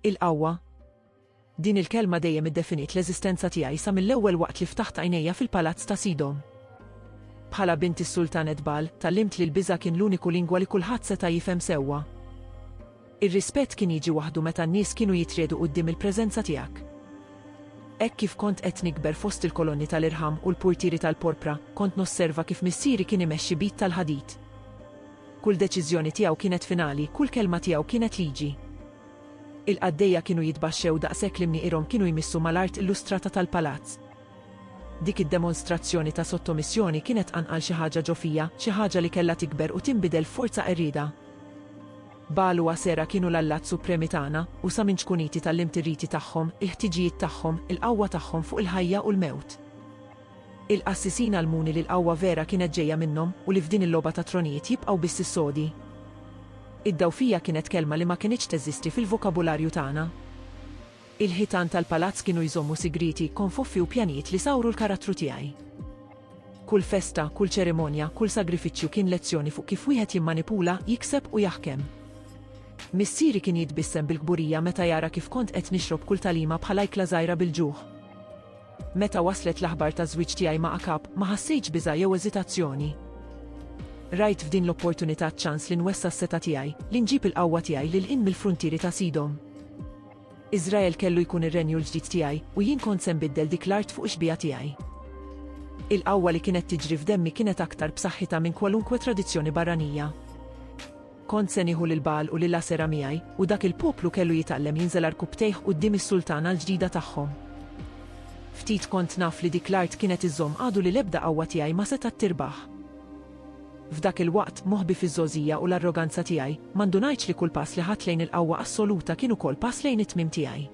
Il-qawwa. Din il-kelma dejjem iddefinit l-eżistenza tiegħi sa mill-ewwel waqt li ftaħt għajnejja fil-palazz ta' Sidom. Bħala bint is-Sultan Edbal, tallimt li l-biża' kien l-uniku lingwa li kulħadd seta' jifhem sewwa. Ir-rispett kien jiġi waħdu meta n-nies kienu jitriedu quddiem il-preżenza tiegħek. Hekk kif kont qed nikber fost il-kolonni tal-irħam u l-purtieri tal-porpra, kont nosserva kif missieri kien imexxi bit tal-ħadid. Kull deċiżjoni tiegħu kienet finali, kull kelma tiegħu kienet liġi. Il-qaddejja kienu jitbaxxew daqshekk li mnieqirhom kienu jmissu mal-art illustrata tal-palazz. Dik id-demonstrazzjoni ta' sottomissjoni kienet anqal xi ħaġa ġo fija, xi ħaġa li kellha tikber u tinbidel forza qerrieda. Baal u Asera kienu l-allat supremi tagħna u sa minn ċkuniti tal-imtirriti tagħhom, il-ħtiġijiet tagħhom, il-qawwa tagħhom fuq il-ħajja u l-mewt. Il-qassisin għalmuni li l-qawwa vera kienet ġejja minnhom u li f'din il-logħba ta' tronijiet jibqgħu biss is-sodi. Id-dawfija kienet kelma li ma kienitx teżisti fil-vokabularju tagħna. Il-ħitan tal-palazz kienu jżommu sigriti, konfuffi u pjanijiet li sawru l-karattru tiegħi. Kull festa, kull ċerimonja, kull sagrifiċċju kien lezzjoni fuq kif wieħed jimmanipula, jikseb u jaħkem. Missieri kien jitbissem bil-kburija meta jara kif kont qed nixrob kull talima bħala jkla żgħira bil-ġuħ. Meta waslet l-aħbar ta' żwieġ tiegħi ma' Akab, ma ħassejtx biża' jew eżitazzjoni. Rajt f'din l-opportunità ċans li nwessa s-seta tiegħi, li nġib il-qawwa tiegħi lil in mill-fruntieri ta' Sidom. Iżrael kellu jkun ir-renju l-ġdid tiegħi u jien kont se nbiddel dik l-art fuq ix-xbija tiegħi. Il-qawwa li kienet tiġri f'demmi kienet aktar b'saħħitha minn kwalunkwe tradizzjoni barranija. Kont se nieħu lil Baal u lil Asera miegħi u dak il-poplu kellu jitgħallem jinżel arkubtejh quddiem is-sultana l-ġdida tagħhom. Ftit kont naf li dik l-art kienet iżżomm għadu li l-ebda qawwa tiegħi ma seta' tirbaħ. F'dak il-waqt moħbi fiż-żożija u l-arroganza tiegħi ma ndunajtx li kull pass li ħadd lejn il-qawwa assoluta kien ukoll pass lejn it-tmiem tiegħi.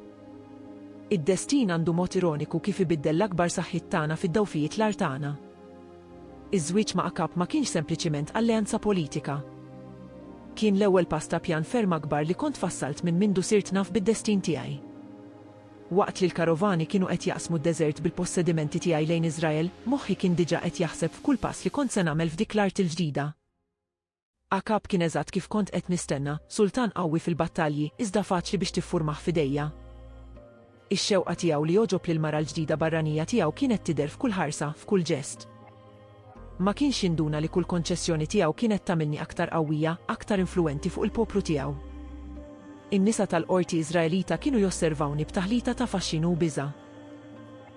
Id-destin għandu mod ironiku kif ibiddel l-akbar saħħit tagħna fid-dawfijiet l-art tagħna. Iż-żwieġ ma' Akab ma kienx sempliċiment alleanza politika. Kien l-ewwel pass ta' pjan ferm akbar li kont fassalt minn mindu sirt naf bid-destin tiegħi. Waqt li l-karovani kienu qed jaqsmu d-deżert bil-possedimenti tiegħi lejn Iżrael, moħħi kien diġà qed jaħseb f'kull pass li kont se nagħmel f'dik l-art il-ġdida. Akab kien eżatt kif kont qed nistenna, sultan qawwi fil-battalji, iżda faċli biex tiffurmaħ f'idejja. Ix-xewqa tiegħu li joġob lil mara l-ġdida barranija tiegħu kienet tidher f'kull ħarsa, f'kull ġest. Ma kienx induna li kull konċessjoni tiegħu kienet tagħmilni aktar qawwija, aktar influenti fuq il-poplu tiegħu. In-nisa tal-qorti Iżraelita kienu josservawni b'taħlita ta' faxxinu u biża'.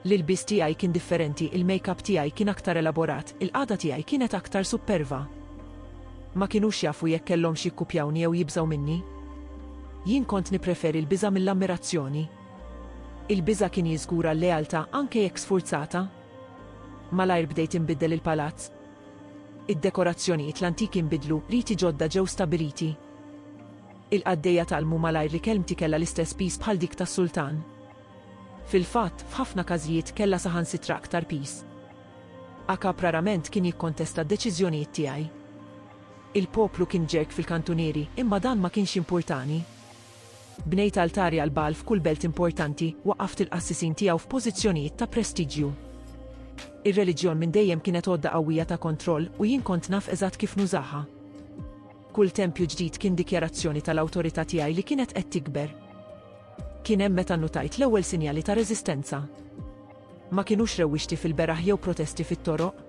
L-ilbis tiegħi kien differenti, il-make-up tiegħi kien aktar elaborat, il-qagħda tiegħi kienet aktar superva. Ma kinux jafu jekk kellhom xi jikkupjawni jew jibżgħu minni. Jien kont nippreferi l-biża' mill-ammirazzjoni. Il-biża' kien jiżgura l-lealtà anke jekk sfurzata. Malajr bdejt inbiddel il-palazz. Id-dekorazzjonijiet l-antiki nbidlu, riti ġodda ġew stabiliti. Il-qaddejja talmu malajr li kelmti kellha l-istess pis bħal dik tas-sultan. Fil-fatt, f'ħafna każijiet kellha saħansitra aktar pis. Akab rarament kien jikkontesta d-deċiżjonijiet tiegħi. Il-poplu kien ġerk fil-kantunieri, imma dan ma kienx importani. Bnejt altari għal Baal f'kull belt importanti, waqqaft il-qassisin tiegħu f'pożizzjonijiet ta' prestiġju. Ir-reliġjon minn dejjem kienet għodda qawwija ta' kontroll u jien kont naf eżatt kif nużaha. Kull tempju ġdid kien dikjarazzjoni tal-awtorità tiegħi li kienet qed tikber. Kien hemm meta nnutajt l-ewwel sinjali ta' reżistenza. Ma kinux rewwixti fil-beraħ jew protesti fit-toroq.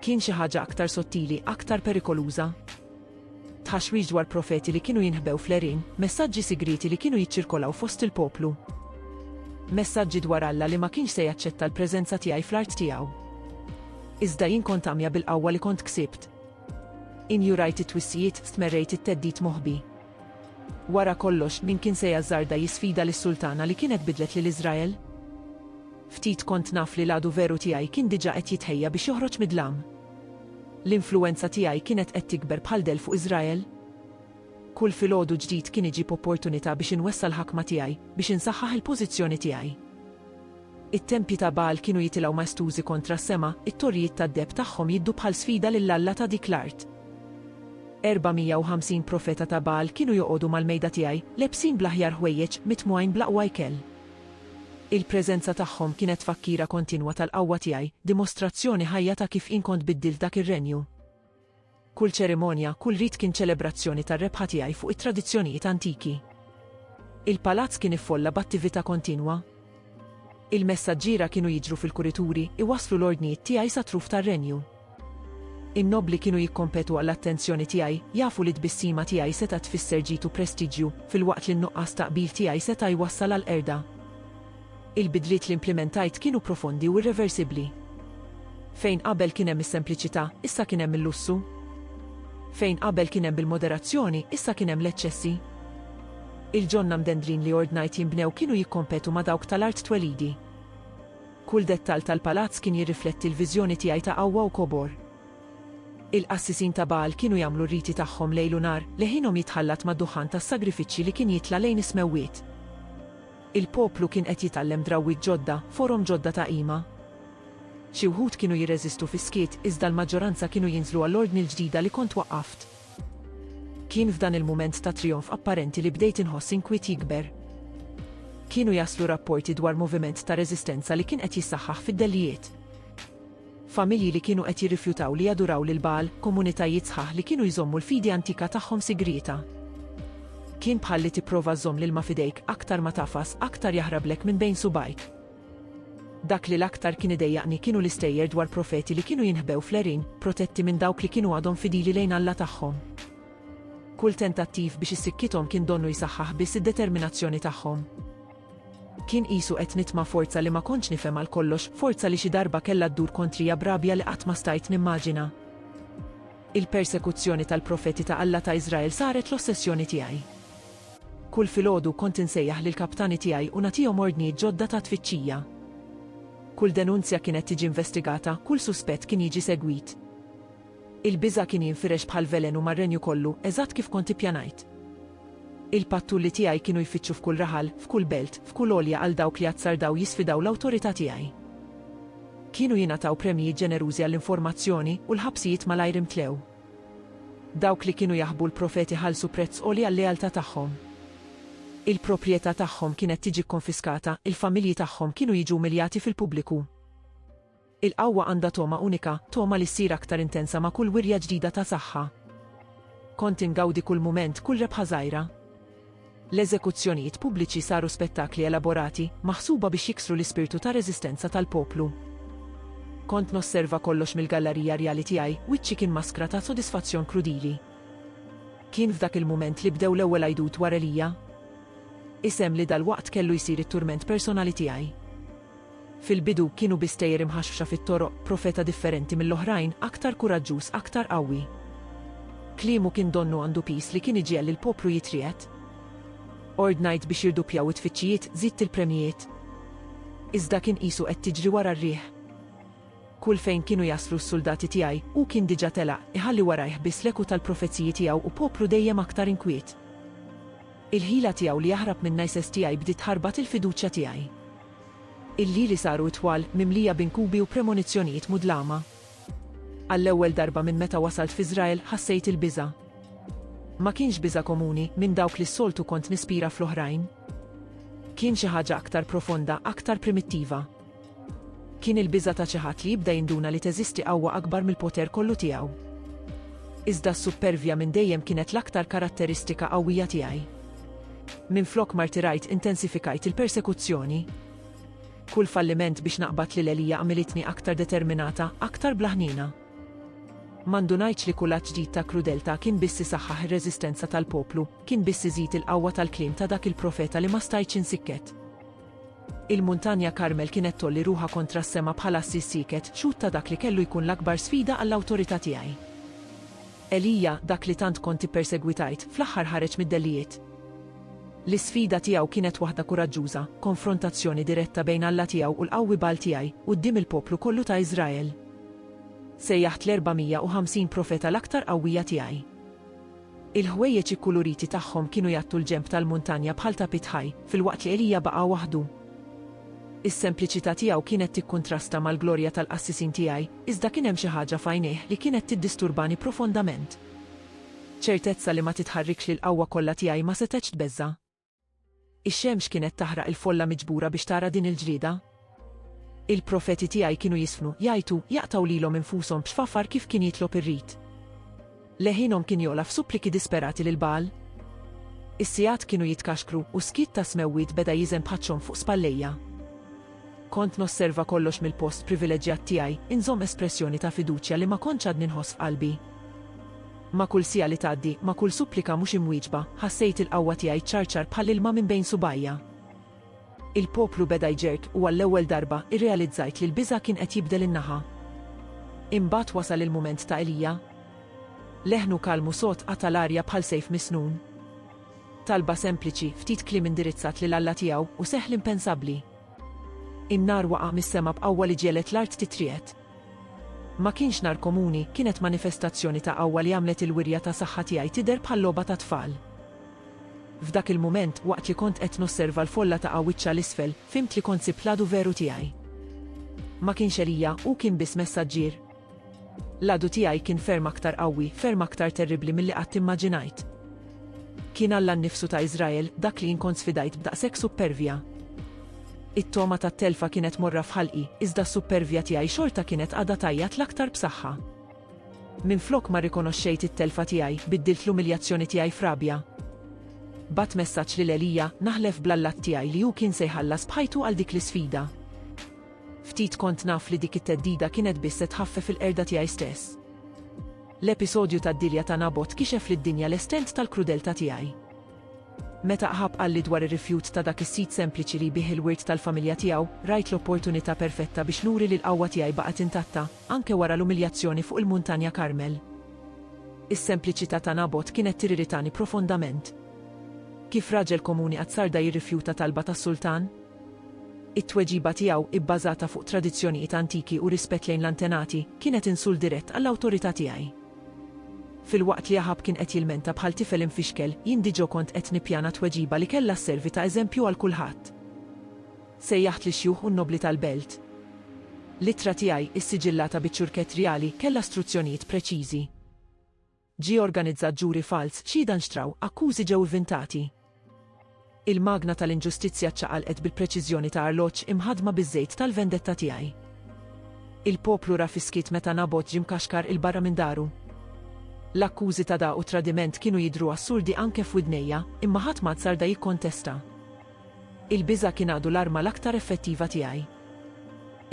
Kien xi ħaġa aktar sottili, aktar perikoluża. Tħaxwix dwar profeti li kienu jinħbew fl-erin, messaġġi sigriti li kienu jiċċirkolaw fost il-poplu. Messaġġi dwar Alla li ma kienx se jaċċetta l-preżenza tiegħi fl-art tiegħu. Iżda jien kont għamja bil-qawwa li kont ksibt. Injurajt it-twissijiet, stmerrejt it-teddit moħbi. Wara kollox min kien se jażarda jisfida lis-sultana li kienet bidlet lil Iżrael? Ftit kont naf li l-għadu veru tiegħi kien diġà qed jitħejja biex joħroġ mid-dlam. L-influwenza tiegħi kienet qed tikber bħal del fuq Iżrael. Kull filgħodu ġdid kien iġib opportunità biex inwessa l-ħakma tiegħi, biex insaħħaħ il-pożizzjoni tiegħi. It-tempji ta' Baal kienu jitilgħu mastużi kontra s-sema, it-torrijiet tad-deb tagħhom jiddu bħal sfida lill-Alla ta' dik l-art. 450 profeta ta' Baal kienu joqogħdu mal-mejda tiegħi, lebsin bl-aħjar ħwejjeġ mitmwajn bl-aqwa ikel. Il-preżenza tagħhom kienet fakkira kontinwa tal-qawwa tiegħi, dimostrazzjoni ħajja ta' kif inkont biddilt dak ir-renju. Kull ċerimonja, kull rit kien ċelebrazzjoni tar-rebħa tiegħi fuq it-tradizzjonijiet antiki. Il-palazz kien iffolla b'attività kontinwa. Il-messaġġiera kienu jiġru fil-kurituri iwasslu l-ordnijiet tiegħi sa truf tar-renju. In-nobli kienu jikkompetu għall-attenzjoni tiegħi, jafu li tbissima tiegħi seta' tfisser ġitu prestiġju, filwaqt li n-nuqqas taqbil tiegħi seta' jwassal għal erda. Il-bidliet li implementajt kienu profondi u irreversibbli. Fejn qabel kien hemm is-sempliċità, issa kien hemm il-lussu. Fejn qabel kien hemm bil-moderazzjoni, issa kien hemm l-eċċessi. Il-ġonna mdendrin li ordnajt jinbnew kienu jikkompetu ma' dawk tal-art twelidi. Kull dettal tal-palazz kien jirrifletti l-viżjoni tiegħi ta' qawwa u kobor. Il-qassisin ta' Baal kienu jagħmlu riti tagħhom lejl u nar li ħinhom jitħallat mad-duħan tas-sagrifiċċji li kien jitla lejn ismewwiet. Il-poplu kien qed jitgħallem drawwiet ġodda, forom ġodda ta' qima. Xi wħud kienu jirreżistu fis-skiet iżda l-maġġoranza kienu jinżlu għall-ordni l-ġdida li kont waqqaft. Kien f'dan il-mument ta' trionf apparenti li bdejt inħoss inkwiet jikber. Kienu jaslu rapporti dwar moviment ta' reżistenza li kien qed jissaħħaħ fid-dellijiet. Familji li kienu qed jirrifjutaw li jaduraw lil Baal, komunitajiet sħaħ li kienu jżommu l-fidi antika tagħhom sigrita. Kien bħalli tipprova żomm lil ma fidejk aktar ma tafas, aktar jaħrablek minn bejn subajk. Dak li l-aktar kien idejjaqni kienu l-istejjer dwar profeti li kienu jinħbew fl-erin, protetti minn dawk li kienu għadhom fidili lejn Alla tagħhom. Kull tentattiv biex issikkitom kien donnu jisaħħaħ biss id-determinazzjoni tagħhom. Kien qisu qed nitma' forza li ma kontx nifhem għal kollox, forza li xi darba kellha ddur kontrija brabja li qatt ma stajt nimmaġina. Il-persekuzzjoni tal-profeti ta' Alla ta' Iżrael saret l-ossessjoni tiegħi. Kull filgħodu kont insejjaħ lill-kaptani tiegħi u nagħtihom ordnijiet ġodda ta' tfittxija. Kull denunzja kienet tiġi investigata, kull suspett kien jiġi segwit. Il-biża kien jinfirex bħal velenu mar-renju kollu, eżatt kif kont ippjanajt. Il-pattulli tiegħi kienu jfittxu f'kull raħal, f'kull belt, f'kull olja għal dawk li azzardaw jisfidaw l-awtorità tiegħi. Kienu jingħataw premji ġenerużi għall-informazzjoni u l-ħabsijiet malajr imtlew. Dawk li kienu jaħbu l-profeti ħallsu prezz għoli għall-lealtà tagħhom. Il-proprjetà tagħhom kienet tiġi konfiskata, il-familji tagħhom kienu jiġu umiljati fil-pubbliku. Il-qawwa għandha toma unika, toma li ssir aktar intensa ma' kull wirja ġdida ta' saħħa. Kont ingawdi kull mument, kull rebħa żgħira. L-eżekuzzjonijiet pubbliċi saru spettakli elaborati, maħsuba biex jiksru l-ispirtu ta' reżistenza tal-poplu. Kont nosserva kollox mill-gallerija rjali tiegħi, wiċċi kien maskra ta' sodisfazzjon krudili. Kien f'dak il-mument li bdew l-ewwel għajdut wara Elija. Isem li dal-waqt kellu jsir it-turment personali tiegħi. Fil-bidu kienu bistejjer imħaxxa fit-toroq, profeta differenti mill-oħrajn, aktar kuraġġuż, aktar qawwi. Kliemu kien donnu għandu pis li kien iġiel il poplu jitriet. Ordnajt biex jirdupjaw it-tfittxijiet, żidt il-premijiet. Iżda kien qisu qed tiġri wara r-riħ. Kull fejn kienu jaslu s-soldati tiegħi u kien diġà telaq, iħalli warajh biss l-eku tal-profezziji tiegħu u poplu dejjem aktar inkwiet. Il-ħila tiegħu li jaħrab minn najses tiegħi bdiet ħarbat il-fiduċja tiegħi. Il-lili saru twal, mimlija b'inkubi u premonizzjonijiet mudlama. Għall-ewwel darba minn meta wasalt f'Iżrael ħassejt il-biża'. Ma kienx biża' komuni minn dawk li s-soltu kont nispira fl-oħrajn. Kien xi ħaġa aktar profonda, aktar primittiva. Kien il-biża' ta' xi ħadd li jibda jinduna li teżisti qawwa akbar mill-poter kollu tiegħu. Iżda s-supervja minn dejjem kienet l-aktar karatteristika qawwija tiegħi. Minflok martirajt intensifikajt il-persekuzzjoni. Kull falliment biex naqbad lil Elija għamilitni aktar determinata, aktar blaħnina. M'għandunajtx li kull att ġdid ta' krudelta kien biss isaħħaħ ir-reżistenza tal-poplu, kien biss iżid il-qawwa tal-kliem ta' dak il-profeta li ma stajtx insikket. Il-Muntanja Karmel kienet tolli ruħa kontra s-sema bħala s-siket, xut ta' dak li kellu jkun l-akbar sfida għall-awtorità tiegħi. Elija, dak li tant kont ippersegwitajt, fl-aħħar ħareġ mid-dellijiet. L-isfida tiegħu kienet waħda kuraġġuża, konfrontazzjoni diretta bejn Alla tiegħu u l-qawwi Baal tiegħi quddiem il-poplu kollu ta' Iżrael. Sejjaħt l-450 profeta l-aktar qawwija tiegħi. Il-ħwejjeġ ikkuluriti tagħhom kienu jagħtu l-ġenb tal-muntanja bħal ta' pitħaj, filwaqt li Elija baqa' waħdu. Is-sempliċità tiegħu kienet tikkuntrasta mal-glorja tal-qassisin tiegħi, iżda kien hemm xi ħaġa f'għajnejh li kienet tiddisturbani profondament. ċertezza li ma titħarrikx li l-qawwa kollha tiegħi ma setgħetx tbeżza. Ix-xemx kienet taħraq il-folla miġbura biex tara din il-ġlieda. Il-profeti tiegħi kienu jisfnu, jgħidu, jaqtaw lilhom infushom b'xfafar kif kien jitlob ir-rid. Leħinhom kien jola f'suppliki disperati lil Baal. Is-sigħat kienu jitkaxkru u skit ta' smewwiet beda jiżen bħaċċhom fuq spallejja. Kont nosserva kollox mill-post privileġġjat tiegħi, inżomm espressjoni ta' fiduċja li ma kontx għadni nħoss f'qalbi. Ma kull sija li tgħaddi, ma kull supplika mhux imwieġba, ħassejt il-qawwa tiegħi ċarċar bħal ilma minn bejn subajja. Il-poplu beda jġerk u għall-ewwel darba irrealizzajt li l-biża' kien qed jibdel in-naħa. Imbagħad wasal il-mument ta' Elija. Leħnu kalmu sod qata' l-arja bħal sejf misnun. Talba sempliċi, ftit kliem indirizzat lil Alla tiegħu u seħħ impensabbli. In-nar waqa' mis-sema b'qawwa li ġielet l-art titriet. Ma kienx nar komuni, kienet manifestazzjoni ta' qawwa li għamlet il-wirja ta' saħħa tiegħi tidher bħal logħba ta' tfal. F'dak il-mument, waqt li kont qed nosserva l-folla ta' qawwiċċa l-isfel, fimt li kont sib l-għadu veru tiegħi. Ma kienx Elija u kien biss messaġġier. L-għadu tiegħi kien ferm aktar qawwi, ferm aktar terribbli milli qatt immaġinajt. Kien Alla nnifsu ta' Iżrael, dak li inkont sfidajt b'daqshekk supervja. It-toma tat-telfa kienet morra f'ħalqi, iżda s-supervja tiegħi xorta kienet għadha tajjat l-aktar b'saħħa. Minflok ma rikonoxxejt it-telfa tiegħi, biddilt l-umiljazzjoni tiegħi f'rabja. Bat messaġġ lil Elija, naħlef bl-Allat tiegħi li hu kien se jħallas bħajtu għal dik l-isfida. Ftit kont naf li dik it-teddida kienet biss se tħaffef il-qerda tiegħi stess. L-episodju tad-dilja ta' Nabot kixef lid-dinja l-estent tal-krudelta tiegħi. Meta ħab qalli dwar ir-rifjut ta' dak is-sit sempliċi li bih il-wirt tal-familja tiegħu, rajt l-opportunità perfetta biex nuri li l-qawwa tiegħi baqgħet intatta, anke wara l-umiljazzjoni fuq il-Muntanja Karmel. Is-sempliċità ta' Nabot kienet tirritani profondament. Kif raġel komuni qatt sarda jirrifjuta talba tas-sultan? It-tweġiba tiegħu, ibbażata fuq tradizzjonijiet antiki u rispett lejn l-antenati, kienet insul dirett għall-awtorità tiegħi. Fil-waqt li Aħab kien qed jilmenta bħal tifel infixkel, jien diġà kont qed nippjana tweġiba li kellha sservi ta' eżempju għal kulħadd. Sejjaħt lix-xjuħ u n-nobli tal-belt. L-ittra tiegħi, issiġillata biċ-ċurkett reali, kellha istruzzjonijiet preċiżi. Ġie organizzat ġuri fals, xhieda nxtraw, akkużi ġew ivvintati. Il-magna tal-inġustizzja ċċaqalqet bil-preċiżjoni ta' arloġġ imħadma biż-żejt tal-vendetta tiegħi. Il-poplu ra fiskit meta Nabot ġie mkaxkar il-barra minn daru. L-akkużi ta' da' u tradiment kienu jidhru assurdi anke f'widnejja, imma ħadd ma sarda jikkontesta. Il-biża' kien għadu l-arma l-aktar effettiva tiegħi.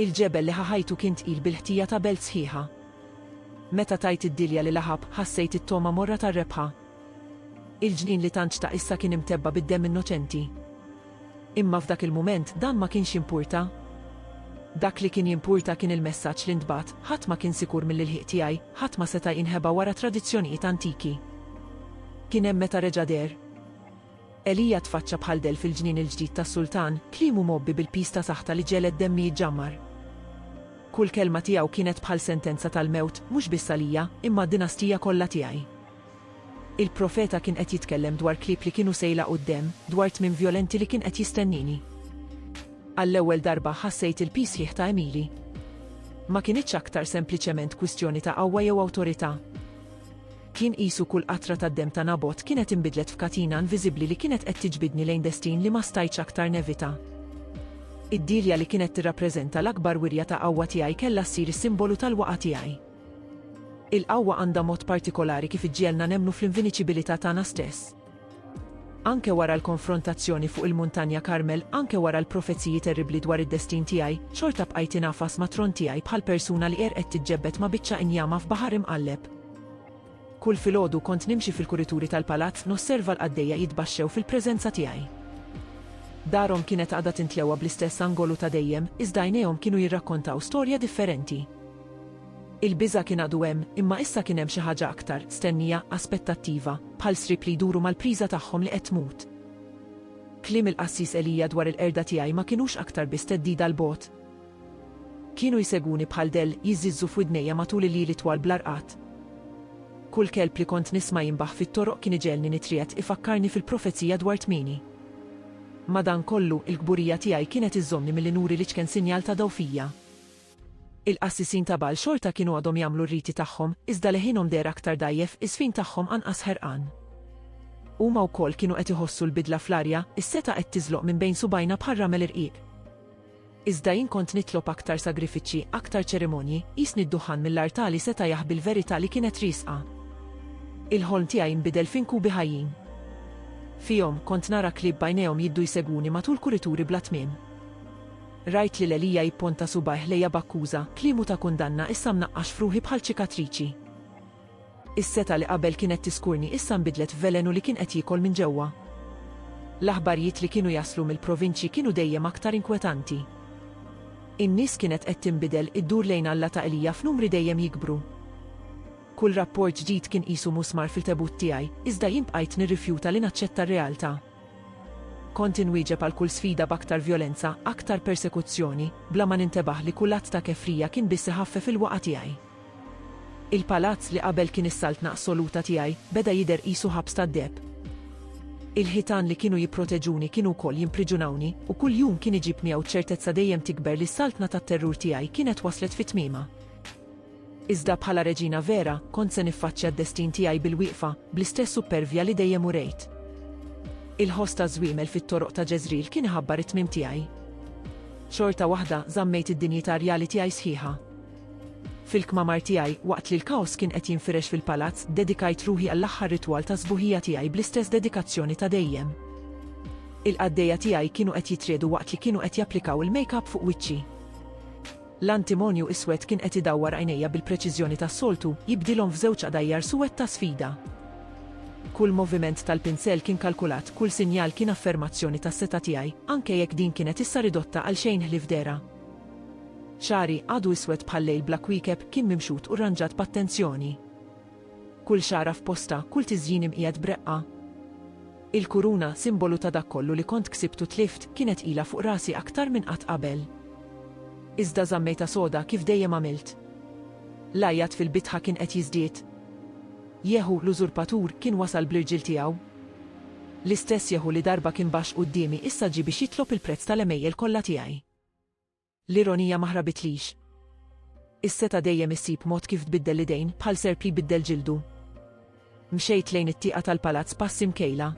Il-ġebel li ħaħajtu kien tqil bil-ħtija ta' belt sħiħa. Meta tajt id-dilja li Aħab, ħassejt it-toma morra tar-rebħa. Il-ġnien li tantx ta' issa kien imtebba bid-demm innoċenti. Imma f'dak il-mument dan ma kienx jimpurta. Dak li kien jimpurta kien il-messaġġ li ntbagħat, ħadd ma kien sikur mill-ilħiq tiegħi, ħadd ma seta' jinħeba wara tradizzjonijiet antiki. Kien hemm meta reġa' der. Elija tfaċċa bħal del fil-ġnien il-ġdid tas-sultan, kliemu mobbi bil-pis ta' saħta li ġeled demmi jiġġammar. Kull kelma tiegħu kienet bħal sentenza tal-mewt, mhux biss għalija, imma d-dinastija kollha tiegħi. Il-profeta kien qed jitkellem dwar klieb li kienu sejla quddiem, dwar tmiem vjolenti li kien qed jistennini. Għall-ewwel darba ħassejt il-pis ħieħ ta' Emili. Ma kienitx aktar sempliċement kwistjoni ta' qawwa jew awtorità. Kien qisu kull qatra tad-demm ta' Nabot kienet inbidlet f'katina inviżibbli li kienet qed tiġbidni lejn destin li ma stajtx aktar nevita. Id-dilja li kienet tirrappreżenta l-akbar wirja ta' qawwa tiegħi kellha ssir is-simbolu tal-waqa' tiegħi. Il-qawwa għandha mod partikolari kif iġġielna nemmnu fl-invinċibilità tagħna stess. Anke wara l-konfrontazzjoni fuq il-Muntanja Karmel, anke wara l-profezziji terribli dwar id-destin tiegħi, xorta bqajt inafas ma' tron tiegħi bħal persuna li qed tiġġebbed ma' biċċa injama f'baħar imqalleb. Kull filgħodu kont nimxi fil-kurituri tal-palazz nosserva l-qaddejja jitbaxxew fil-preżenza tiegħi. Darhom kienet għadha tintlewwa bl-istess angolu ta' dejjem, iżda għajnejhom kienu jirrakkontaw storja differenti. Il-biża' kien għadu hemm, imma issa kien hemm xi ħaġa aktar, stennija, aspettattiva, bħal srib li jduru mal-priża tagħhom li qed tmut. Kliem il-qassis Elija dwar il-qerda tiegħi ma kinux aktar biss teddida l-bogħod. Kienu jseguni bħal del jiżiżżu f'widnejja matul il-lili twal bl-arqat. Kull kelb li kont nisma' jinbaħ fit-toroq kien iġelni nitriet ifakkarni fil-profezija dwar tmieni. Madankollu il-kburija tiegħi kienet iżżommni milli nuri li ċkien sinjal ta' dawfija. Il-qassisin ta' bal xorta kienu għadhom jagħmlu r-riti tagħhom, iżda leħinhom der aktar dajjef, is-sfin tagħhom anqas ħerqan. Huma wkoll kienu qed iħossu l-bidla fl-arja, is-seta qed tiżloq minn bejn subajna bħal ramel irqiq. Iżda jien kont nitlob aktar sagrifiċċji, aktar ċerimonji, qisni d-duħan mill-artali seta' jaħbi l-verità li kienet riesqa. Il-ħolm tiegħi nbidel f'inkubi ħajjin. Fihom kont nara klieb bajnejhom jiddu jseguni matul kurituri bla tmiem. Rajt li l-Elija jipponta subajh lejja bakkuża, kliemu ta' kundanna issa mnaqqax fruħi bħal ċikatriċi. Is-seta li qabel kienet tiskurni issa nbidlet f'velenu li kien qed jiekol minn ġewwa. L-aħbarijiet li kienu jaslu mill-provinċi kienu dejjem aktar inkwetanti. In-nies kienet qed tinbidel iddur lejn Alla ta' Elija f'numri dejjem jikbru. Kull rapport ġdid kien qisu musmar fil-tebut tiegħi, iżda jien bqajt nirrifjuta li naċċetta r-realtà. Kont inwieġeb għal kull sfida b'aktar vjolenza, aktar persekuzzjoni, bla ma nintebaħ li kull att ta' kefrija kien biss iħaffef il-waqa' tiegħi. Il-palazz li qabel kien is-saltna assoluta tiegħi beda jidher qisu ħabs tad-deb. Il-ħitan li kienu jipproteġuni kienu wkoll jimpriġunawni u kull jum kien iġib miegħu ċertezza dejjem tikber li s-saltna tat-terrur tiegħi kienet waslet fit-tmiema. Iżda bħala reġina vera kont se niffaċċja d-destin tiegħi bil-wieqfa bl-istess supervja li dejjem urejt. Il-ħoss ta' żwiemel fit-toroq ta' Ġeżril kien iħabbar it-tmiem tiegħi. Xorta waħda żammejt id-dinjità rjali tiegħi sħiħa. Fil-kmamar tiegħi waqt li l-kaos kien qed jinfirex fil-palazz, dedikajt ruħi għall-aħħar ritwal ta' sbuħija tiegħi bl-istess dedikazzjoni ta' dejjem. Il-qaddejja tiegħi kienu qed jitriedu waqt li kienu qed japplikaw il-make-up fuq wiċċi. L-antimonju iswed kien qed idawwar għajnejja bil-preċiżjoni tas-soltu, jibdilhom f'żewġ qdajjar suwed ta' sfida. Kull moviment tal-pinsel kien kalkulat, kull sinjal kien affermazzjoni tas-seta tiegħi, anke jekk din kienet issa ridotta għal xejn ħlief dera. Xari għadu iswed bħal-lejl bla kwikeb kien mimxut u rranġat b'attenzjoni. Kull xara f'posta, kull tiżjien imqiegħed breqqa. Il-kuruna, simbolu ta' dak kollu li kont ksibtu tlift, kienet ilha fuq rasi aktar minn qatt qabel. Iżda żammejta soda kif dejjem għamilt. L-ajjat fil-bitħa kien qed jiżdied. Jehu l-użurpatur kien wasal bl-irġiel tiegħu. L-istess Jehu li darba kien baxx qudiemi issa ġie biex jitlob il-prezz tal-emejjel kollha tiegħi. L-ironija ma ħrabitlix. Is-seta dejjem issib mod kif tbiddel l-idejn bħal serp li jbiddel ġildu. Mxejt lejn it-tieqa tal-palazz pass imkejla.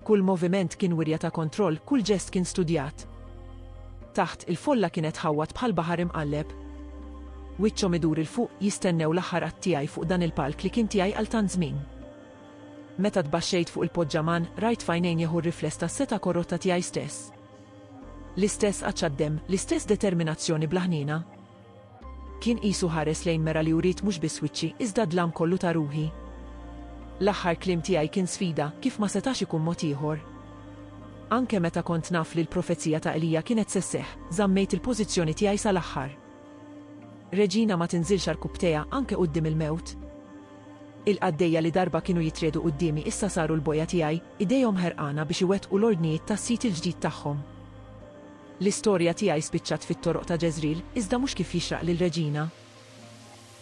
Kull moviment kien wirja ta' kontroll, kull ġest kien studjat. Taħt il-folla kienet ħawwat bħal baħar imqalleb. Wiċċhom idur il-fuq jistennew l-aħħar qatt tiegħi fuq dan il-palk li kien tiegħi għal tant żmien. Meta tbaxxejt fuq il-poġġaman, rajt f'għajnejn Jehu r-rifless tas-seta korrotta tiegħi stess. L-istess qaċċaddem, l-istess determinazzjoni blaħnina. Kien qisu ħares lejn mera li urid mhux biss wiċċi iżda dlam kollu ta' ruħi. L-aħħar kliem tiegħi kien sfida kif ma setax ikun mod ieħor. Anke meta kont naf li l-profezija ta' Elija kienet se sseħħ, żammejt il-pożizzjoni tiegħi sal-aħħar. Reġina ma tinżilx għall-kubtejha anke quddiem il-mewt. Il-qaddejja li darba kienu jitriedu qudiemi issa saru l-bojja tiegħi, idejhom ħerqana biex iwettqu l-ordnijiet tas-sit il-ġdid tagħhom. L-istorja tiegħi spiċċat fit-toroq ta' Ġeżril, iżda mhux kif jixraq lil-reġina.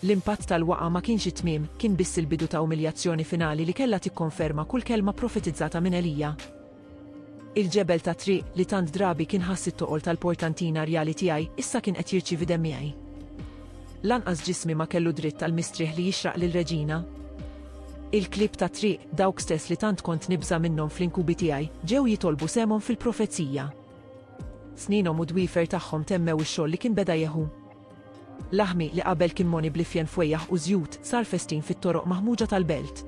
L-impatt tal-waqa' ma kienx it-tmiem, kien biss il-bidu ta' umiljazzjoni finali li kellha tikkonferma kull kelma profetizzata minn Elija. Il-ġebel ta' triq li tant drabi kien ħass it-toqol tal-portantina rjali tiegħi issa kien qed jirċievi demm miegħi. Lanqas ġismi ma kellu dritt tal-mistrieħ li jixraq lil-reġina. Il-klib ta' triq dawk stess li tant kont nibża minnhom fl-inkubi tiegħi ġew jitolbu semhom fil-profezija. Snинhom u dwiefer tagħhom temmew ix-xogħol li kien beda Jehu. Laħmi li qabel kien moni blifjen fwejjaħ u żjud sar festin fit-toroq maħmuġa tal-belt.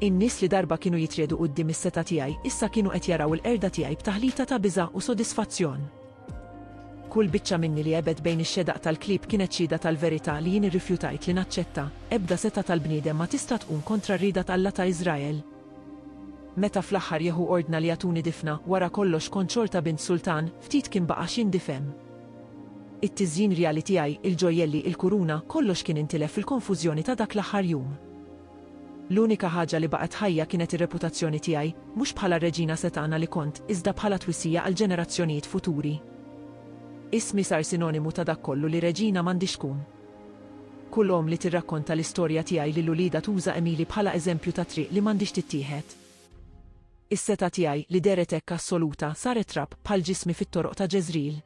In-nies li darba kienu jitriedu quddiem is-seta tiegħi issa kienu qed jaraw il-qerda tiegħi b'taħlita ta' biża' u sodisfazzjon. Kull biċċa minni li ebed bejn ix-xedaq tal-klib kienet xhieda tal-verità li jien irrifjutajt li naċċetta, ebda seta tal-bniedem ma tista' tkun kontra r-rieda tal-Alla ta' Iżrael. Meta fl-aħħar Jehu ordna li jagħtuni difna wara kollox kont xorta bint sultan, ftit kien baqa' x'indifhem. It-tiżjin rjali tiegħi, il-ġojjelli, il-kuruna, kollox kien intilef fil-konfużjoni ta' dak l-aħħar jum. L-unika ħaġa li baqgħet ħajja kienet ir-reputazzjoni tiegħi, mhux bħala reġina setana li kont, iżda bħala twissija għal ġenerazzjonijiet futuri. Ismi sar sinonimu ta' dak kollu li reġina m'għandix tkun. Kull om li tirrakkonta l-istorja tiegħi li l-ulida tuża Emili bħala eżempju ta' triq li m'għandix tittieħed. Is-seta tiegħi li deret hekk assoluta saret trab bħal ġismi fit-toroq ta' Ġeżril.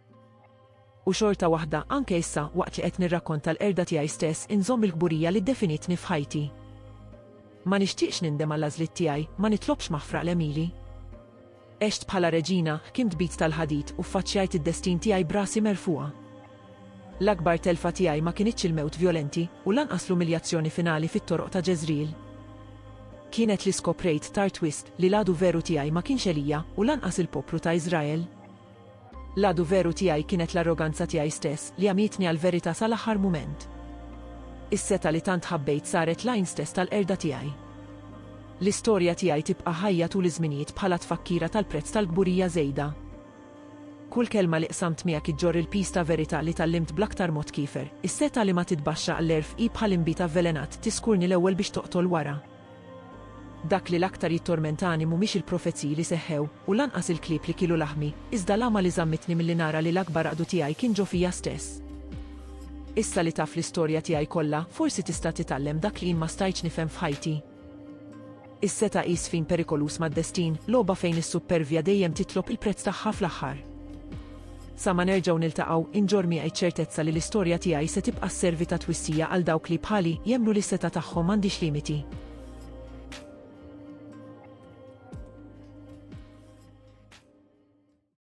U xorta waħda anke issa waqt li qed nirrakkonta l-qerda tiegħi stess inżomm il-kburija li ddefinitni f'ħajti. Ma nixtieqx nindem għall-għażliet tiegħi, ma nitlobx maħfraq l-Emili. Għext bħala reġina ħkimt bit tal-ħadid u ffaċċjajt id-destin tiegħi brasi merfuqa. L-akbar telfa tiegħi ma kienitx il-mewt vjolenti u lanqas l-umiljazzjoni finali fit-toroq ta' Ġeżril. Kienet li skoprejt tar twist li l-għadu veru tiegħi ma kienx Elija u lanqas il-poplu ta' Iżrael. L-għadu veru tiegħi kienet l-arroganza tiegħi stess li għamitni għal-verità sal-aħħar mument. Is-seta li tant ħabbejt saret lajn stess tal-qerda tiegħi. L-istorja tiegħi tibqa' ħajja tul iż-żminijiet bħala tfakkira tal-prezz tal-gburija żejda. Kull kelma li qsamt miegħek iġġor il-pis ta' verità li tallimt bl-aktar mod kiefer, is-seta li ma titbaxxa għall-erf hi bħal imbita avvelenat tiskurni l-ewwel biex toqtol wara. Dak li l-aktar jittormentani mhumiex il-profezzi li seħħew u lanqas il-klieb li kielu laħmi, iżda l-ama li żammitni milli nara li l-akbar għaqdu tiegħi kien ġo fija stess. Issa li taf l-istorja tiegħi kollha, forsi tista' titgħallem dak li jien ma stajtx nifhem f'ħajti. Is-seta qis fin perikolus mad-destin, logħba fejn is-supervja dejjem titlob il-prezz tagħha fl-aħħar. Sa ma nerġgħu niltaqgħu, inġor miegħi ċertezza li l-istorja tiegħi se tibqa' sservi ta' twissija għal dawk li bħali jemmnu li s-seta tagħhom m'għandix limiti.